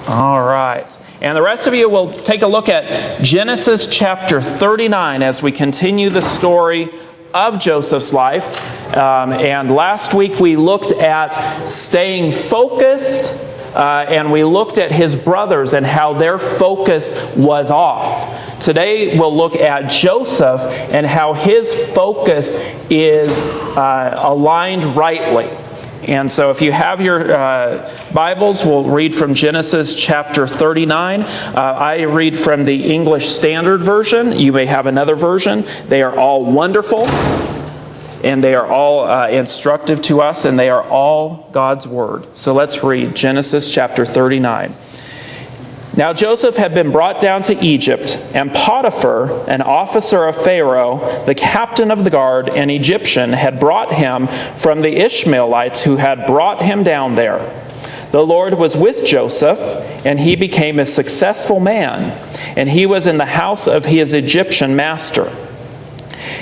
All right. And the rest of you will take a look at Genesis chapter 39 as we continue the story of Joseph's life. And last week we looked at staying focused, and we looked at his brothers and how their focus was off. Today we'll look at Joseph and how his focus is aligned rightly. And so if you have your Bibles, we'll read from Genesis chapter 39. I read from the English Standard Version. You may have another version. They are all wonderful, and they are all instructive to us, and they are all God's Word. So let's read Genesis chapter 39. Now Joseph had been brought down to Egypt, and Potiphar, an officer of Pharaoh, the captain of the guard, an Egyptian, had brought him from the Ishmaelites who had brought him down there. The Lord was with Joseph, and he became a successful man, and he was in the house of his Egyptian master.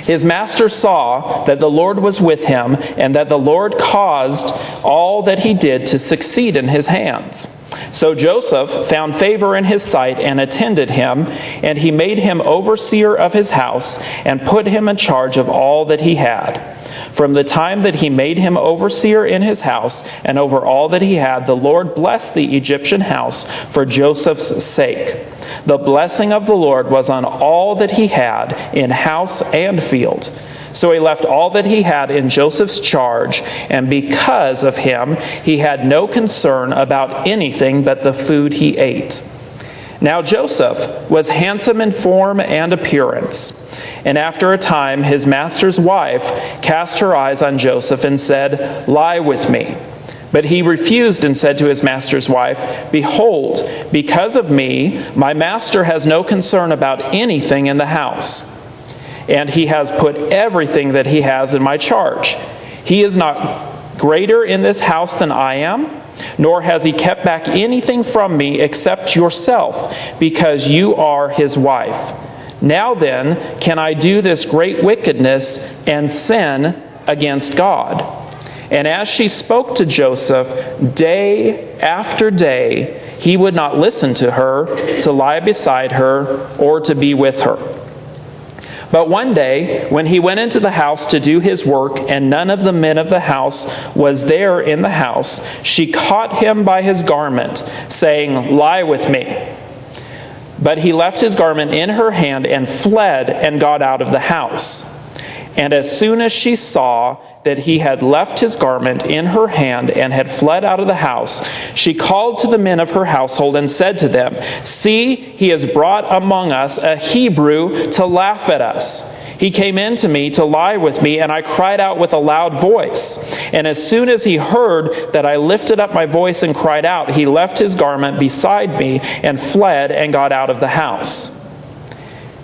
His master saw that the Lord was with him, and that the Lord caused all that he did to succeed in his hands. So Joseph found favor in his sight and attended him, and he made him overseer of his house and put him in charge of all that he had. From the time that he made him overseer in his house and over all that he had, the Lord blessed the Egyptian house for Joseph's sake. The blessing of the Lord was on all that he had in house and field. So he left all that he had in Joseph's charge, and because of him, he had no concern about anything but the food he ate. Now Joseph was handsome in form and appearance. And after a time, his master's wife cast her eyes on Joseph and said, "Lie with me." But he refused and said to his master's wife, "Behold, because of me, my master has no concern about anything in the house. And he has put everything that he has in my charge. He is not greater in this house than I am, nor has he kept back anything from me except yourself, because you are his wife. Now then, can I do this great wickedness and sin against God?" And as she spoke to Joseph day after day, he would not listen to her, to lie beside her, or to be with her. But one day, when he went into the house to do his work, and none of the men of the house was there in the house, she caught him by his garment, saying, "Lie with me." But he left his garment in her hand and fled and got out of the house. And as soon as she saw that he had left his garment in her hand and had fled out of the house, she called to the men of her household and said to them, "See, he has brought among us a Hebrew to laugh at us. He came in to me to lie with me, and I cried out with a loud voice. And as soon as he heard that I lifted up my voice and cried out, he left his garment beside me and fled and got out of the house."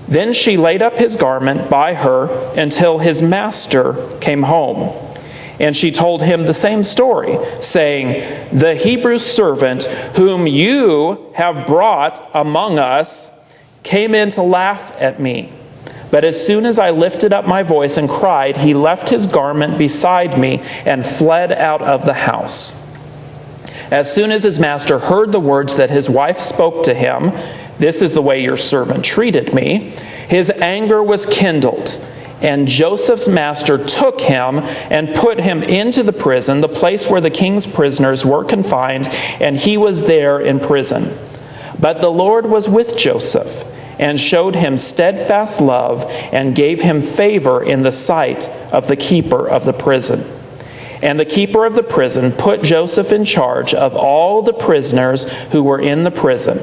Then she laid up his garment by her until his master came home. And she told him the same story, saying, "The Hebrew servant whom you have brought among us came in to laugh at me. But as soon as I lifted up my voice and cried, he left his garment beside me and fled out of the house." As soon as his master heard the words that his wife spoke to him, "This is the way your servant treated me," his anger was kindled. And Joseph's master took him and put him into the prison, the place where the king's prisoners were confined, and he was there in prison. But the Lord was with Joseph, and showed him steadfast love, and gave him favor in the sight of the keeper of the prison. And the keeper of the prison put Joseph in charge of all the prisoners who were in the prison.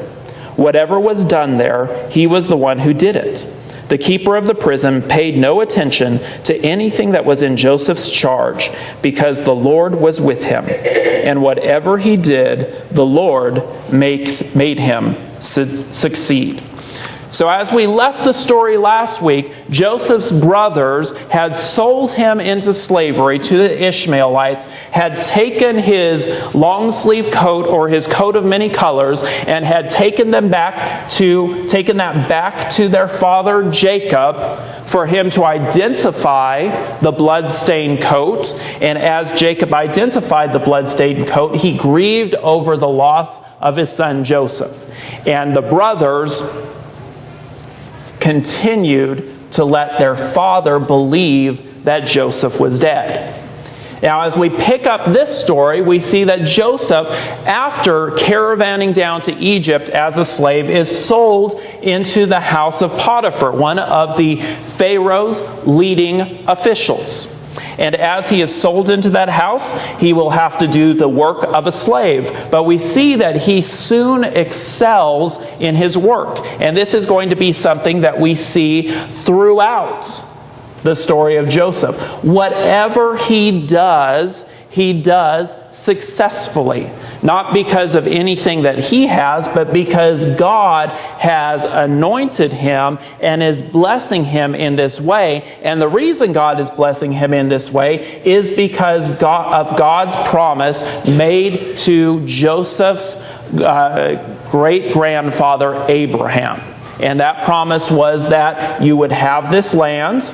Whatever was done there, he was the one who did it. The keeper of the prison paid no attention to anything that was in Joseph's charge, because the Lord was with him. And whatever he did, the Lord made him succeed. So as we left the story last week, Joseph's brothers had sold him into slavery to the Ishmaelites, had taken his long sleeve coat or his coat of many colors, and had taken that back to their father Jacob for him to identify the bloodstained coat. And as Jacob identified the bloodstained coat, he grieved over the loss of his son Joseph. And the brothers continued to let their father believe that Joseph was dead. Now, as we pick up this story, we see that Joseph, after caravanning down to Egypt as a slave, is sold into the house of Potiphar, one of the Pharaoh's leading officials. And as he is sold into that house, he will have to do the work of a slave. But we see that he soon excels in his work. And this is going to be something that we see throughout the story of Joseph. Whatever he does successfully. Not because of anything that he has, but because God has anointed him and is blessing him in this way. And the reason God is blessing him in this way is because of God's promise made to Joseph's great-grandfather Abraham. And that promise was that you would have this land,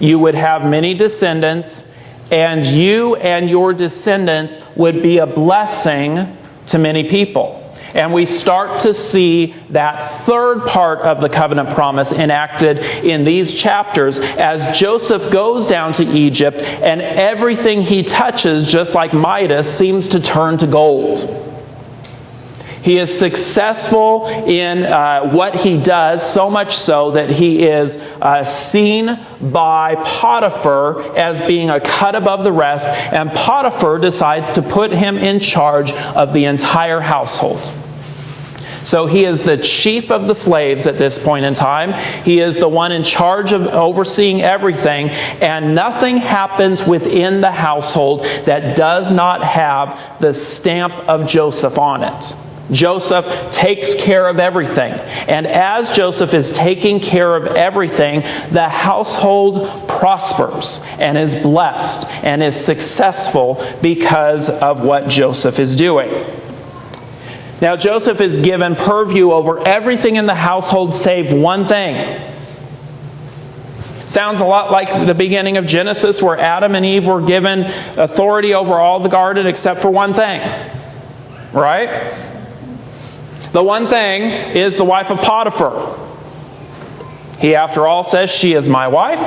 you would have many descendants, and you and your descendants would be a blessing to many people. And we start to see that third part of the covenant promise enacted in these chapters as Joseph goes down to Egypt and everything he touches, just like Midas, seems to turn to gold. He is successful in what he does, so much so that he is seen by Potiphar as being a cut above the rest, and Potiphar decides to put him in charge of the entire household. So he is the chief of the slaves at this point in time. He is the one in charge of overseeing everything, and nothing happens within the household that does not have the stamp of Joseph on it. Joseph takes care of everything. And as Joseph is taking care of everything, the household prospers and is blessed and is successful because of what Joseph is doing. Now, Joseph is given purview over everything in the household save one thing. Sounds a lot like the beginning of Genesis, where Adam and Eve were given authority over all the garden except for one thing. Right? The one thing is the wife of Potiphar. He, after all, says, "She is my wife.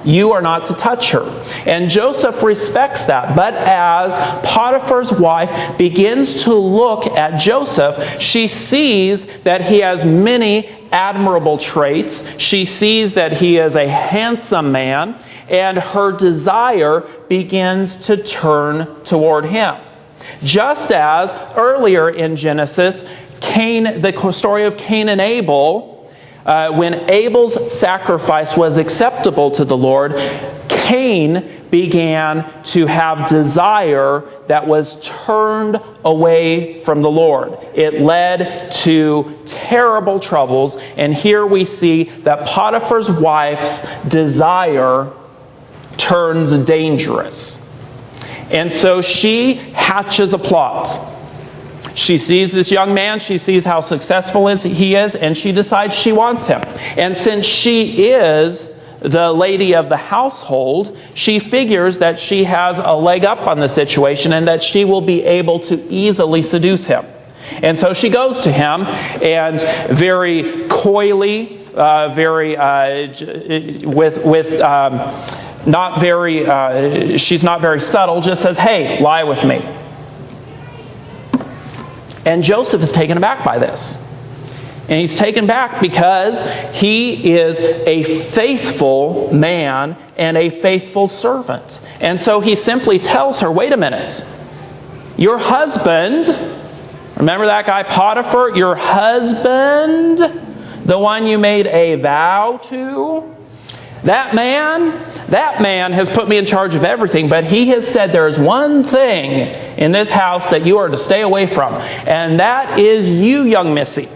You are not to touch her." And Joseph respects that. But as Potiphar's wife begins to look at Joseph, she sees that he has many admirable traits. She sees that he is a handsome man, and her desire begins to turn toward him. Just as earlier in Genesis, the story of Cain and Abel, when Abel's sacrifice was acceptable to the Lord, Cain began to have desire that was turned away from the Lord. It led to terrible troubles, and here we see that Potiphar's wife's desire turns dangerous. And so she hatches a plot. She sees this young man, she sees how successful he is, and she decides she wants him. And since she is the lady of the household, she figures that she has a leg up on the situation and that she will be able to easily seduce him. And so she goes to him and very coyly, she's not very subtle, just says, "Hey, lie with me." And Joseph is taken aback by this. And he's taken back because he is a faithful man and a faithful servant. And so he simply tells her, "Wait a minute. Your husband," remember that guy Potiphar? "Your husband, the one you made a vow to, that man has put me in charge of everything, but he has said there is one thing in this house that you are to stay away from, and that is you, young missy.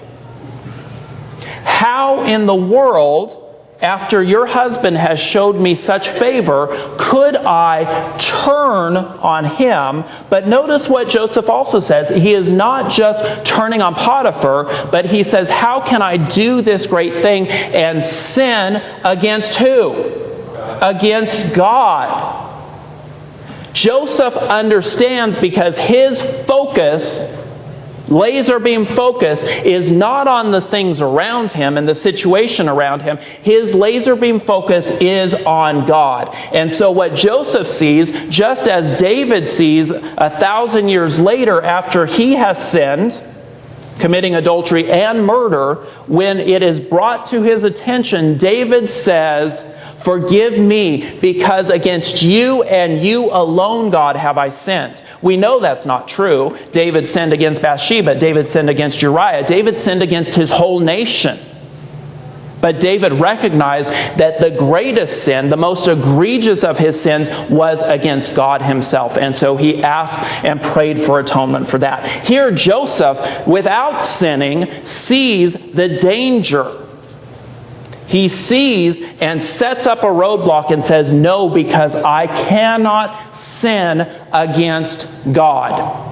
how in the world, after your husband has showed me such favor, could I turn on him? But notice what Joseph also says. He is not just turning on Potiphar, but he says, how can I do this great thing and sin against who? Against God. Joseph understands, because his focus, laser beam focus, is not on the things around him and the situation around him. His laser beam focus is on God. And so what Joseph sees, just as David sees 1,000 years later after he has sinned, committing adultery and murder, when it is brought to his attention, David says, forgive me, because against you and you alone, God, have I sinned. We know that's not true. David sinned against Bathsheba. David sinned against Uriah. David sinned against his whole nation. But David recognized that the greatest sin, the most egregious of his sins, was against God himself. And so he asked and prayed for atonement for that. Here Joseph, without sinning, sees the danger. He sees and sets up a roadblock and says, no, because I cannot sin against God.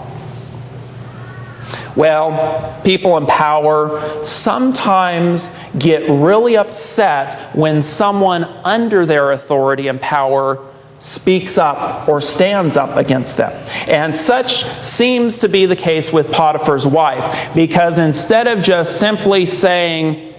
Well, people in power sometimes get really upset when someone under their authority and power speaks up or stands up against them. And such seems to be the case with Potiphar's wife, because instead of just simply saying,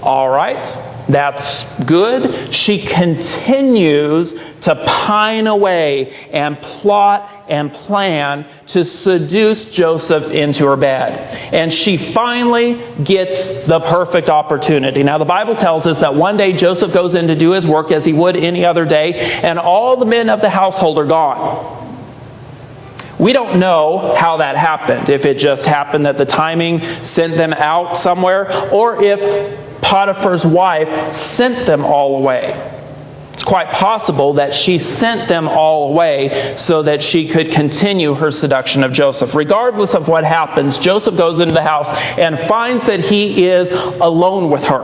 all right, that's good, she continues to pine away and plot and plan to seduce Joseph into her bed. And she finally gets the perfect opportunity. Now, the Bible tells us that one day Joseph goes in to do his work as he would any other day, and all the men of the household are gone. We don't know how that happened, if it just happened that the timing sent them out somewhere, or if Potiphar's wife sent them all away. It's quite possible that she sent them all away so that she could continue her seduction of Joseph. Regardless of what happens, Joseph goes into the house and finds that he is alone with her.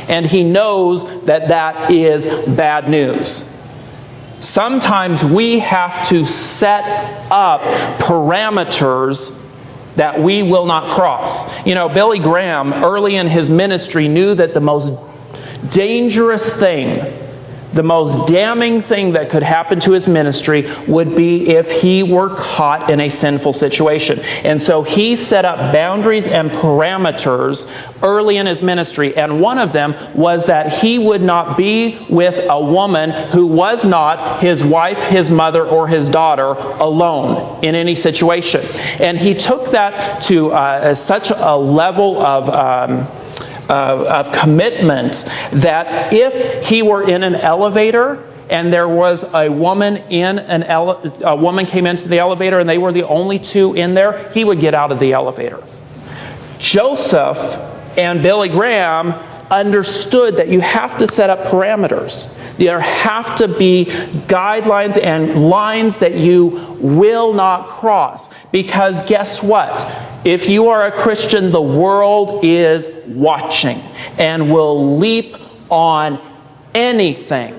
And he knows that that is bad news. Sometimes we have to set up parameters that we will not cross. You know, Billy Graham, early in his ministry, knew that the most dangerous thing, the most damning thing that could happen to his ministry would be if he were caught in a sinful situation. And so he set up boundaries and parameters early in his ministry. And one of them was that he would not be with a woman who was not his wife, his mother, or his daughter alone in any situation. And he took that to such a level of commitment that if he were in an elevator and there was a woman a woman came into the elevator and they were the only two in there, he would get out of the elevator. Joseph and Billy Graham understood that you have to set up parameters. There have to be guidelines and lines that you will not cross. Because guess what? If you are a Christian, the world is watching and will leap on anything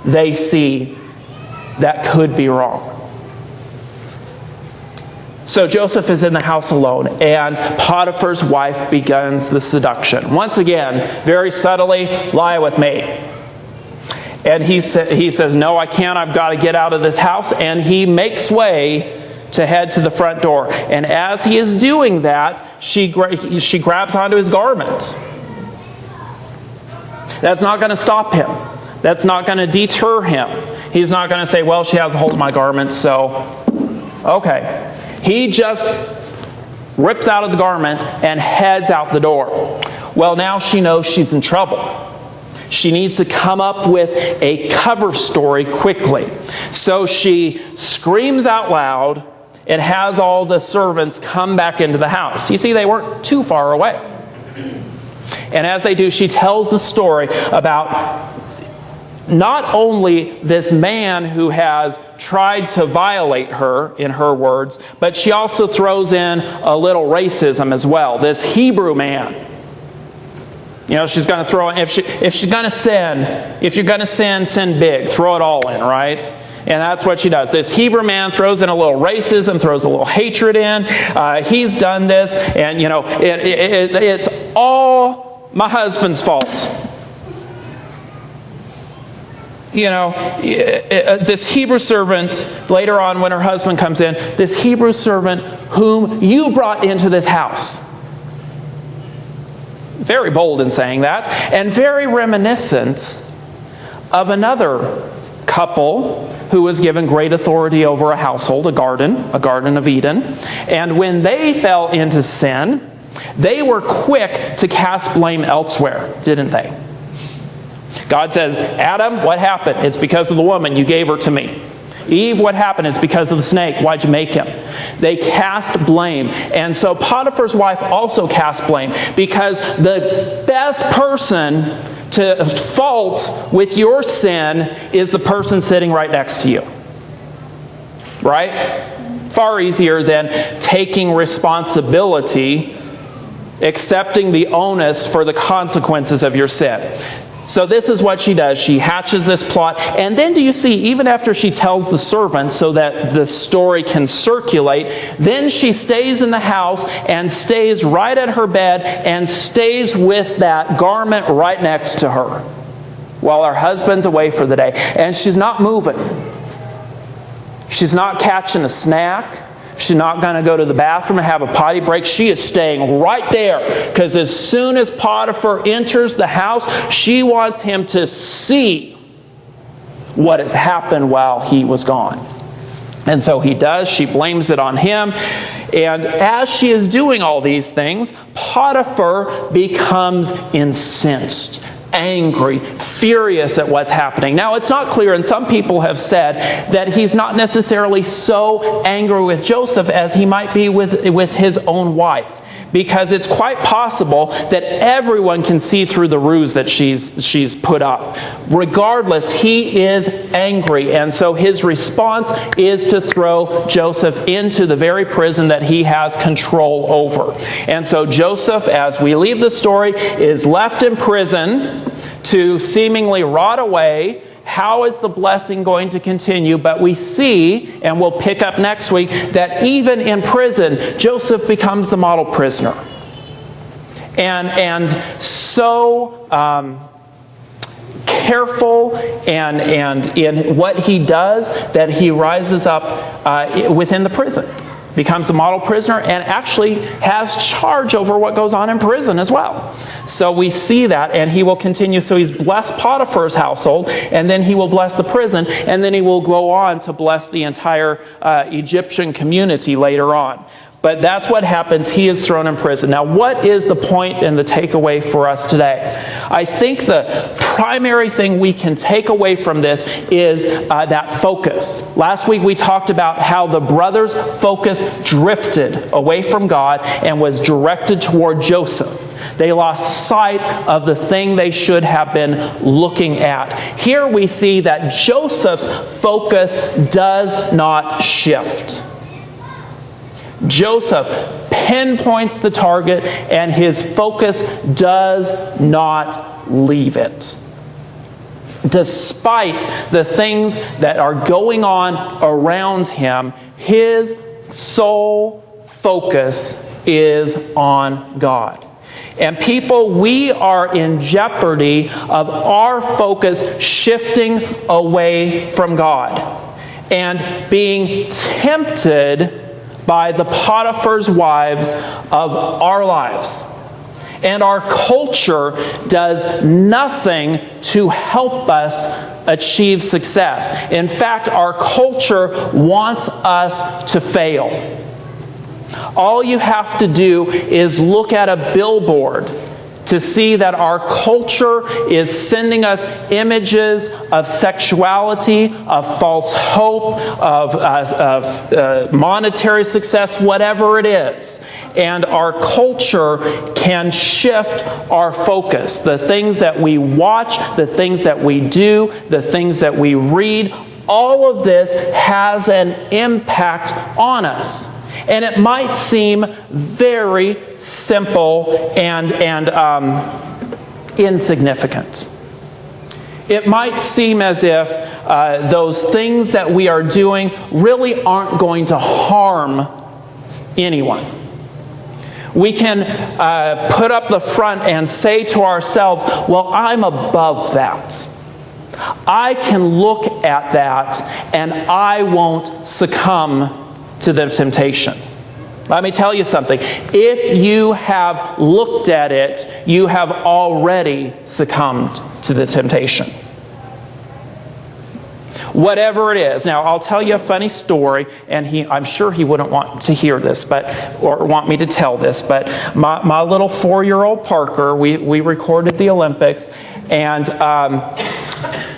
they see that could be wrong. So Joseph is in the house alone, and Potiphar's wife begins the seduction. Once again, very subtly, lie with me. And he says, no, I can't. I've got to get out of this house. And he makes way to head to the front door. And as he is doing that, she grabs onto his garments. That's not going to stop him. That's not going to deter him. He's not going to say, well, she has a hold of my garments, so okay. He just rips out of the garment and heads out the door. Well, now she knows she's in trouble. She needs to come up with a cover story quickly. So she screams out loud and has all the servants come back into the house. You see, they weren't too far away. And as they do, she tells the story about not only this man who has tried to violate her, in her words, but she also throws in a little racism as well. This Hebrew man. You know, she's going to throw in, if she's going to sin, if you're going to sin big, throw it all in, right? And that's what she does. This Hebrew man throws in a little racism, throws a little hatred in. He's done this, and you know, it's all my husband's fault. You know, this Hebrew servant, later on when her husband comes in, this Hebrew servant whom you brought into this house. Very bold in saying that, and very reminiscent of another couple who was given great authority over a household, a Garden of Eden. And when they fell into sin, they were quick to cast blame elsewhere, didn't they? God says, Adam, what happened? It's because of the woman. You gave her to me. Eve, what happened? It's because of the snake. Why'd you make him? They cast blame. And so Potiphar's wife also cast blame, because the best person to fault with your sin is the person sitting right next to you. Right? Far easier than taking responsibility, accepting the onus for the consequences of your sin. So this is what she does. She hatches this plot. And then do you see, even after she tells the servant so that the story can circulate, then she stays in the house and stays right at her bed and stays with that garment right next to her while her husband's away for the day. And she's not moving. She's not catching a snack. She's not going to go to the bathroom and have a potty break. She is staying right there, because as soon as Potiphar enters the house, she wants him to see what has happened while he was gone. And so he does. She blames it on him. And as she is doing all these things, Potiphar becomes incensed, angry, furious at what's happening. Now, it's not clear, and some people have said that he's not necessarily so angry with Joseph as he might be with his own wife, because it's quite possible that everyone can see through the ruse that she's put up. Regardless, he is angry, and so his response is to throw Joseph into the very prison that he has control over. And so Joseph, as we leave the story, is left in prison to seemingly rot away. How is the blessing going to continue? But we see, and we'll pick up next week, that even in prison, Joseph becomes the model prisoner. And so careful and in what he does, that he rises up within the prison. Becomes the model prisoner and actually has charge over what goes on in prison as well. So we see that, and he will continue. So he's blessed Potiphar's household, and then he will bless the prison, and then he will go on to bless the entire Egyptian community later on. But that's what happens. He is thrown in prison. Now, what is the point and the takeaway for us today? I think the primary thing we can take away from this is that focus. Last week we talked about how the brothers' focus drifted away from God and was directed toward Joseph. They lost sight of the thing they should have been looking at. Here we see that Joseph's focus does not shift. Joseph pinpoints the target, and his focus does not leave it. Despite the things that are going on around him, his sole focus is on God. And people, we are in jeopardy of our focus shifting away from God and being tempted by the Potiphar's wives of our lives. And our culture does nothing to help us achieve success. In fact, our culture wants us to fail. All you have to do is look at a billboard to see that our culture is sending us images of sexuality, of false hope, of monetary success, whatever it is. And our culture can shift our focus. The things that we watch, the things that we do, the things that we read, all of this has an impact on us. And it might seem very simple and insignificant. It might seem as if those things that we are doing really aren't going to harm anyone. We can put up the front and say to ourselves, well, I'm above that. I can look at that and I won't succumb to the temptation. Let me tell you something. If you have looked at it, you have already succumbed to the temptation. Whatever it is. Now, I'll tell you a funny story, and I'm sure he wouldn't want to hear this, or want me to tell this, but my little 4-year-old Parker, we recorded the Olympics, and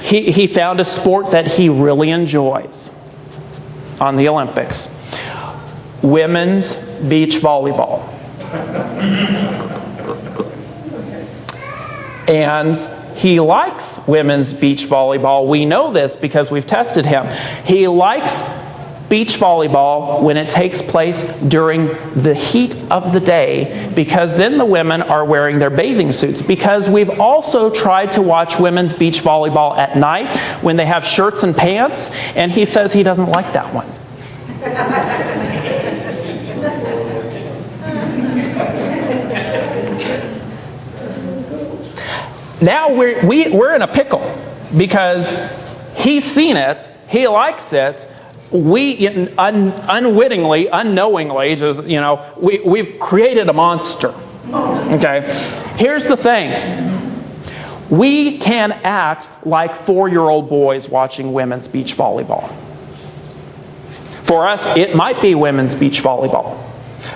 he found a sport that he really enjoys on the Olympics. Women's beach volleyball. And he likes women's beach volleyball. We know this because we've tested him. He likes beach volleyball when it takes place during the heat of the day, because then the women are wearing their bathing suits. Because we've also tried to watch women's beach volleyball at night when they have shirts and pants, and he says he doesn't like that one. Now we're in a pickle because he's seen it, he likes it. We unwittingly, unknowingly, just we've created a monster. Okay, here's the thing: we can act like 4-year-old boys watching women's beach volleyball. For us, it might be women's beach volleyball.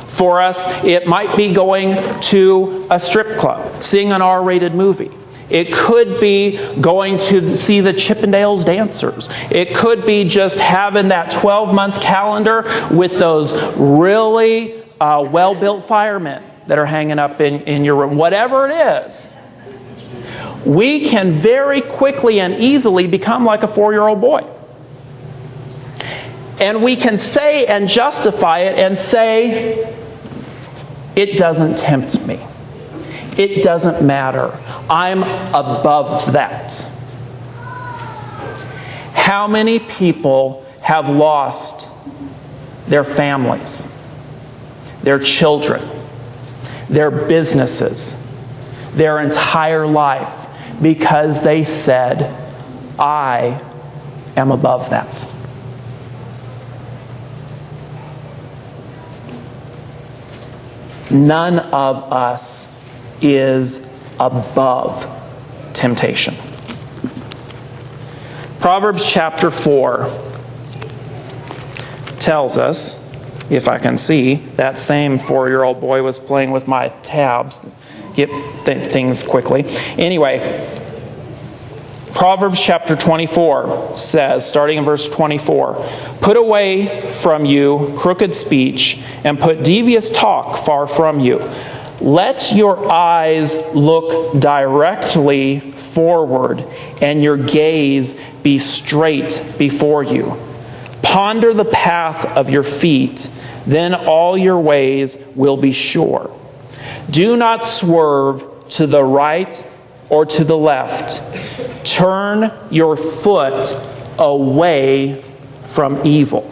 For us, it might be going to a strip club, seeing an R-rated movie. It could be going to see the Chippendales dancers. It could be just having that 12-month calendar with those really well-built firemen that are hanging up in your room. Whatever it is, we can very quickly and easily become like a 4-year-old boy. And we can say and justify it and say, it doesn't tempt me. It doesn't matter. I'm above that. How many people have lost their families, their children, their businesses, their entire life because they said, I am above that? None of us is above temptation. Proverbs chapter 4 tells us, if I can see, that same 4-year-old boy was playing with my tabs. Get things quickly. Anyway, Proverbs chapter 24 says, starting in verse 24, put away from you crooked speech and put devious talk far from you. Let your eyes look directly forward and your gaze be straight before you. Ponder the path of your feet, then all your ways will be sure. Do not swerve to the right or to the left. Turn your foot away from evil.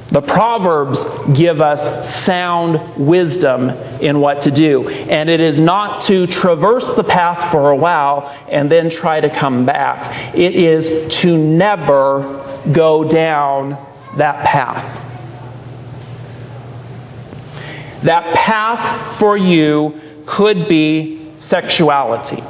The Proverbs give us sound wisdom in what to do. And it is not to traverse the path for a while and then try to come back. It is to never go down that path. That path for you could be sexuality.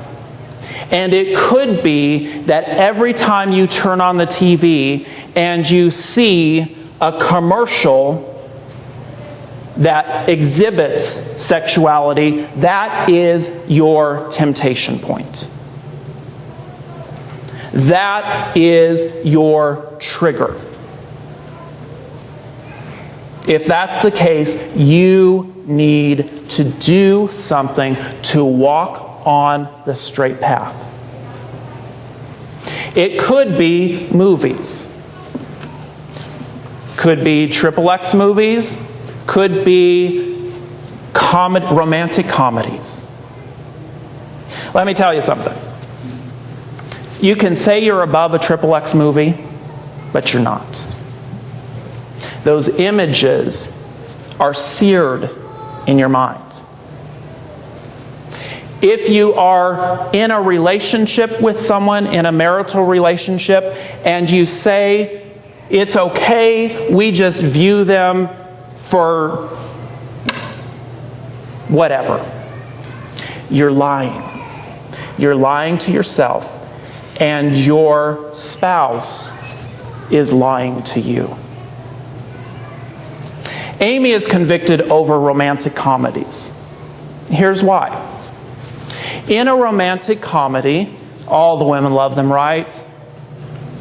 And it could be that every time you turn on the TV and you see a commercial that exhibits sexuality, that is your temptation point. That is your trigger. If that's the case, you need to do something to walk on the straight path. It could be movies. Could be XXX movies. Could be romantic comedies. Let me tell you something. You can say you're above a XXX movie, but you're not. Those images are seared in your mind. If you are in a relationship with someone, in a marital relationship, and you say, it's okay, we just view them for whatever, you're lying. You're lying to yourself, and your spouse is lying to you. Amy is convicted over romantic comedies. Here's why. In a romantic comedy, all the women love them, right?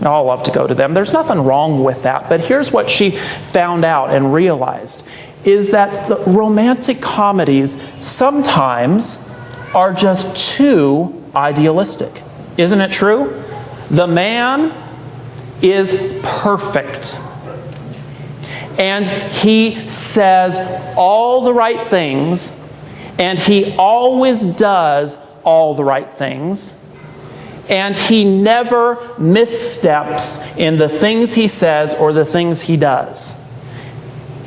We all love to go to them. There's nothing wrong with that. But here's what she found out and realized, is that the romantic comedies sometimes are just too idealistic. Isn't it true? The man is perfect. And he says all the right things, and he always does all the right things, and he never missteps in the things he says or the things he does.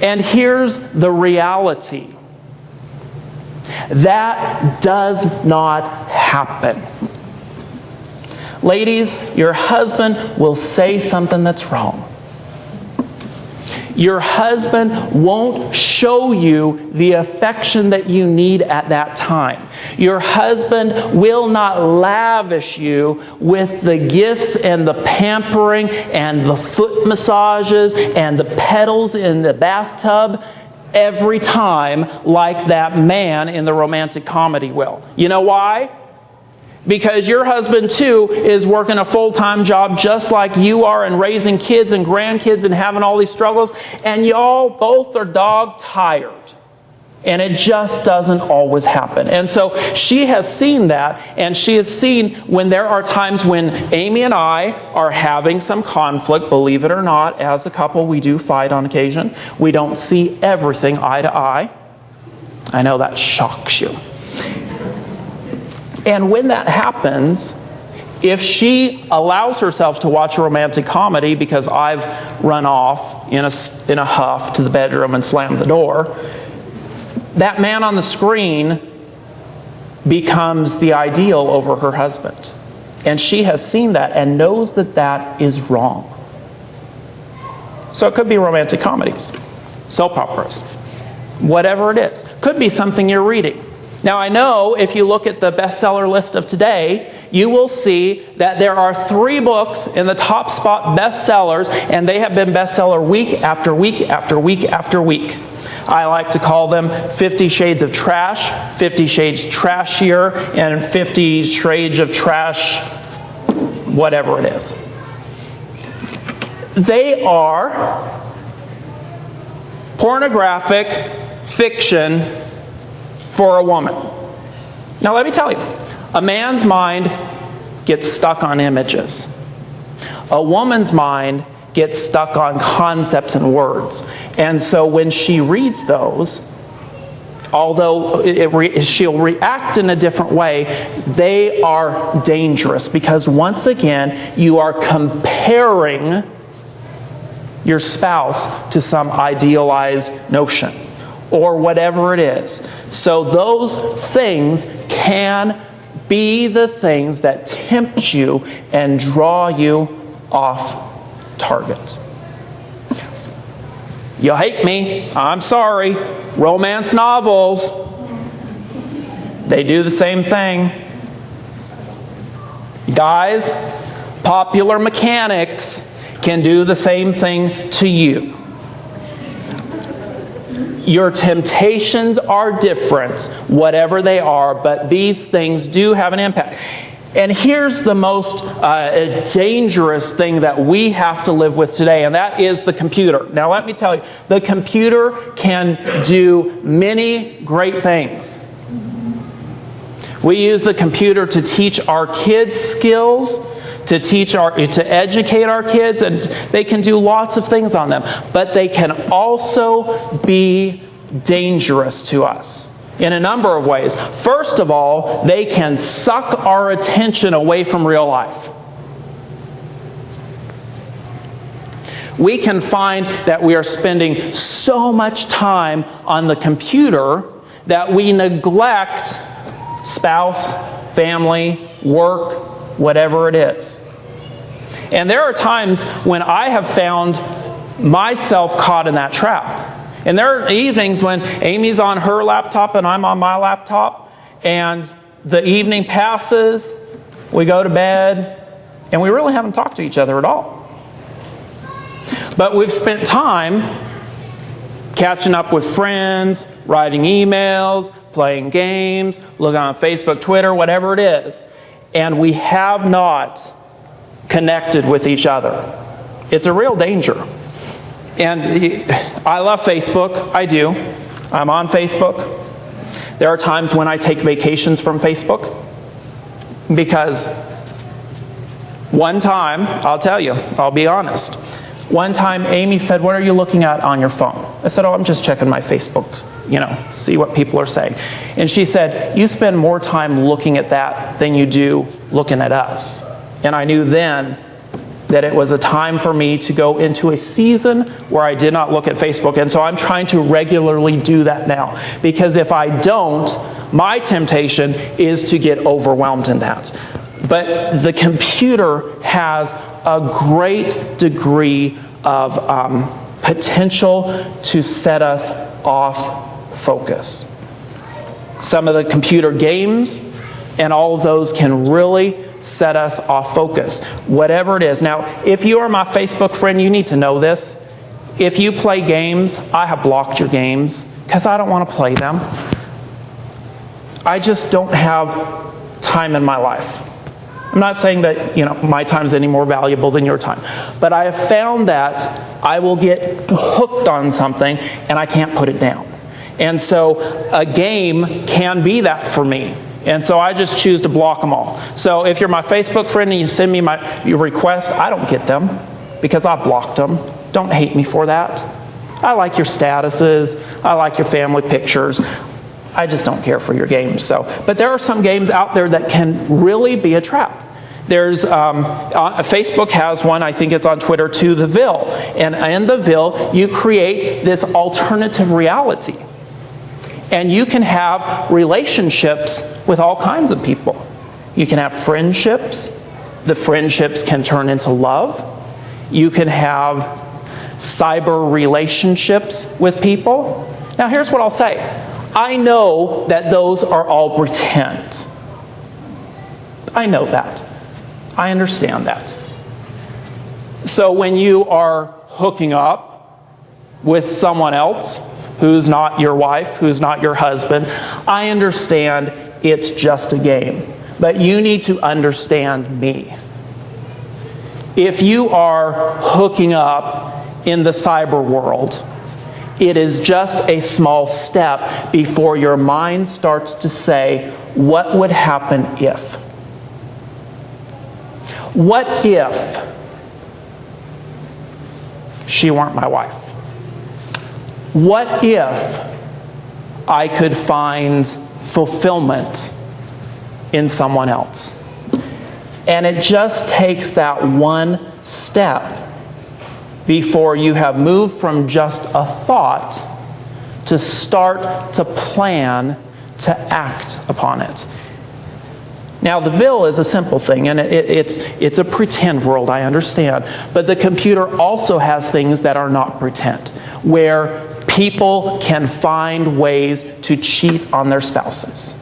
And here's the reality. That does not happen. Ladies, your husband will say something that's wrong. Your husband won't show you the affection that you need at that time. Your husband will not lavish you with the gifts and the pampering and the foot massages and the pedals in the bathtub every time like that man in the romantic comedy will. You know why? Because your husband too is working a full-time job just like you are, and raising kids and grandkids and having all these struggles, and y'all both are dog tired. And it just doesn't always happen. And so she has seen that, and she has seen when there are times when Amy and I are having some conflict. Believe it or not, as a couple we do fight on occasion. We don't see everything eye to eye. I know that shocks you. And when that happens, if she allows herself to watch a romantic comedy because I've run off in a huff to the bedroom and slammed the door, that man on the screen becomes the ideal over her husband. And she has seen that and knows that that is wrong. So it could be romantic comedies, soap operas, whatever it is. Could be something you're reading. Now I know if you look at the bestseller list of today, you will see that there are 3 books in the top spot bestsellers, and they have been bestseller week after week after week after week. I like to call them 50 Shades of Trash, 50 Shades Trashier, and 50 Shades of Trash, whatever it is. They are pornographic fiction for a woman. Now let me tell you, a man's mind gets stuck on images. A woman's mind gets stuck on concepts and words. And so when she reads those, although she'll react in a different way, they are dangerous, because once again, you are comparing your spouse to some idealized notion or whatever it is. So those things can be the things that tempt you and draw you off target. You hate me, I'm sorry. Romance novels, they do the same thing. Guys, Popular Mechanics can do the same thing to you. Your temptations are different, whatever they are, but these things do have an impact. And here's the most dangerous thing that we have to live with today, and that is the computer. Now let me tell you, the computer can do many great things. We use the computer to teach our kids skills, to educate our kids, and they can do lots of things on them. But they can also be dangerous to us in a number of ways. First of all, they can suck our attention away from real life. We can find that we are spending so much time on the computer that we neglect spouse, family, work, whatever it is. And there are times when I have found myself caught in that trap. And there are evenings when Amy's on her laptop and I'm on my laptop, and the evening passes, we go to bed, and we really haven't talked to each other at all. But we've spent time catching up with friends, writing emails, playing games, looking on Facebook, Twitter, whatever it is, and we have not connected with each other. It's a real danger. And I love Facebook. I do. I'm on Facebook. There are times when I take vacations from Facebook, because one time, I'll tell you, I'll be honest. One time Amy said, "What are you looking at on your phone?" I said, "Oh, I'm just checking my Facebook, see what people are saying." And she said, "You spend more time looking at that than you do looking at us." And I knew then that it was a time for me to go into a season where I did not look at Facebook. And so I'm trying to regularly do that now. Because if I don't, my temptation is to get overwhelmed in that. But the computer has a great degree of potential to set us off focus. Some of the computer games and all of those can really set us off focus, whatever it is. Now, if you are my Facebook friend, you need to know this. If you play games, I have blocked your games because I don't want to play them. I just don't have time in my life. I'm not saying that my time is any more valuable than your time, but I have found that I will get hooked on something and I can't put it down. And so a game can be that for me. And so I just choose to block them all. So if you're my Facebook friend and you send me your request, I don't get them because I blocked them. Don't hate me for that. I like your statuses. I like your family pictures. I just don't care for your games. But there are some games out there that can really be a trap. There's Facebook has one, I think it's on Twitter too, The Ville. And in The Ville, you create this alternative reality. And you can have relationships with all kinds of people. You can have friendships. The friendships can turn into love. You can have cyber relationships with people. Now here's what I'll say. I know that those are all pretend. I know that. I understand that. So when you are hooking up with someone else who's not your wife, who's not your husband, I understand it's just a game. But you need to understand me. If you are hooking up in the cyber world, it is just a small step before your mind starts to say, what would happen if? What if she weren't my wife? What if I could find fulfillment in someone else? And it just takes that one step before you have moved from just a thought to start to plan to act upon it. Now, the Ville is a simple thing, and it's a pretend world, I understand. But the computer also has things that are not pretend, where people can find ways to cheat on their spouses.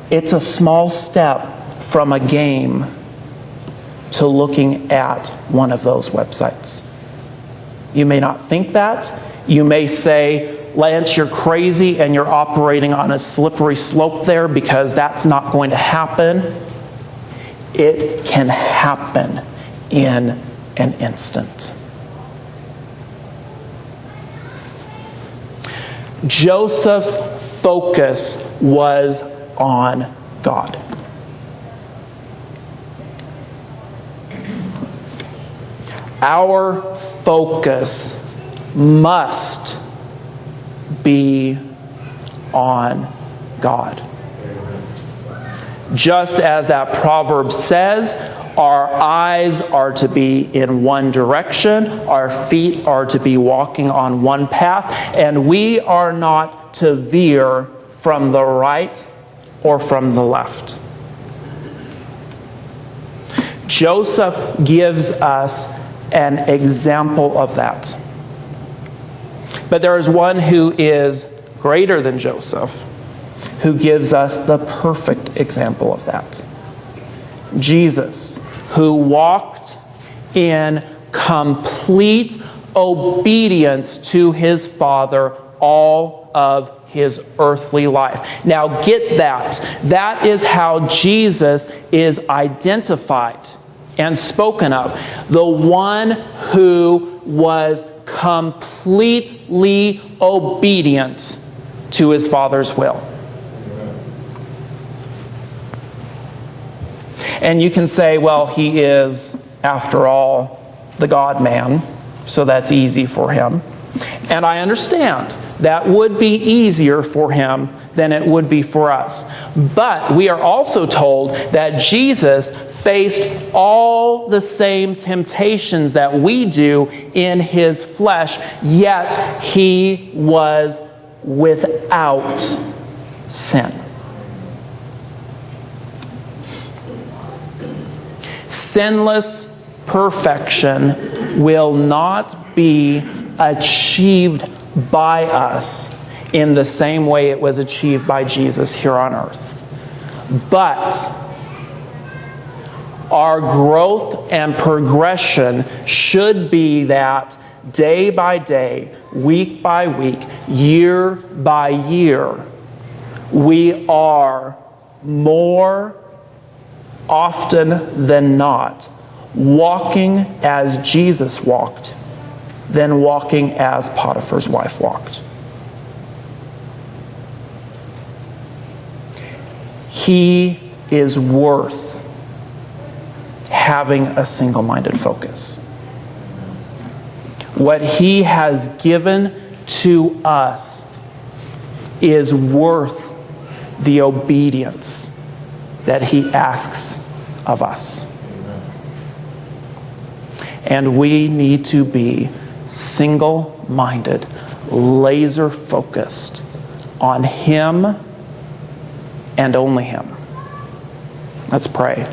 It's a small step from a game to looking at one of those websites. You may not think that. You may say, Lance, you're crazy and you're operating on a slippery slope there because that's not going to happen. It can happen in an instant. Joseph's focus was on God. Our focus must be on God. Just as that proverb says, our eyes are to be in one direction, our feet are to be walking on one path, and we are not to veer from the right or from the left. Joseph gives us an example of that. But there is one who is greater than Joseph, who gives us the perfect example of that. Jesus, who walked in complete obedience to his Father all of his earthly life. Now get that. That is how Jesus is identified and spoken of. The one who was completely obedient to his Father's will. And you can say, well, he is, after all, the God-man, so that's easy for him. And I understand that would be easier for him than it would be for us. But we are also told that Jesus faced all the same temptations that we do in his flesh, yet he was without sin. Sinless perfection will not be achieved by us in the same way it was achieved by Jesus here on earth. But our growth and progression should be that day by day, week by week, year by year, we are more often than not walking as Jesus walked than walking as Potiphar's wife walked. He is worth having a single-minded focus. What he has given to us is worth the obedience that he asks of us. And we need to be single-minded, laser-focused on him and only him. Let's pray.